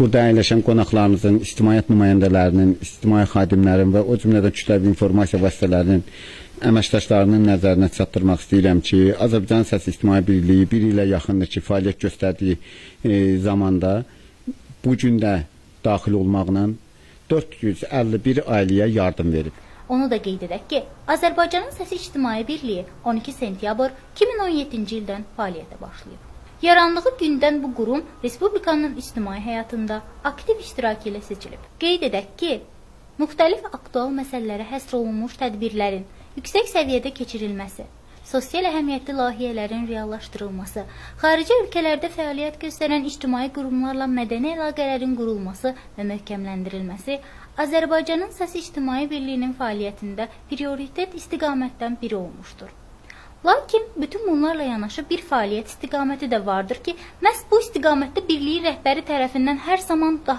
burada əyləşən qonaqlarımızın, ictimaiyyət nümayəndələrinin, ictimai xadimlərin və o cümlədən kütləvi informasiya vasitələrinin əməkdaşlarının nəzərinə çatdırmaq istəyirəm ki, Azərbaycan Səsi İctimai Birliyi bir ilə yaxındır ki, fəaliyyət göstərdiyi zamanda bu gün də daxil olmaqla 451 ailəyə yardım verib. Onu da qeyd edək ki, Azərbaycanın Səsi İctimai Birliyi 12 sentyabr 2017-ci ildən fəaliyyətə başlayıb. Yarandığı gündən bu qurum Respublikanın ictimai həyatında aktiv iştirak ilə seçilib. Qeyd edək ki, müxtəlif aktual məsələlərə həsr olunmuş tədbirlərin yüksək səviyyədə keçirilməsi, sosial əhəmiyyətli layihələrin reallaşdırılması, xarici ölkələrdə fəaliyyət göstərən ictimai qurumlarla mədəni əlaqələrin qurulması və möhkəmləndirilməsi Azərbaycanın Səsi İctimai Birliyinin fəaliyyətində prioritet istiqamətdən biri olmuşdur. Lakin bütün bunlarla yanaşı bir fəaliyyət istiqaməti də vardır ki, məhz bu istiqamətdə birliyin rəhbəri tərəfindən hər zaman daha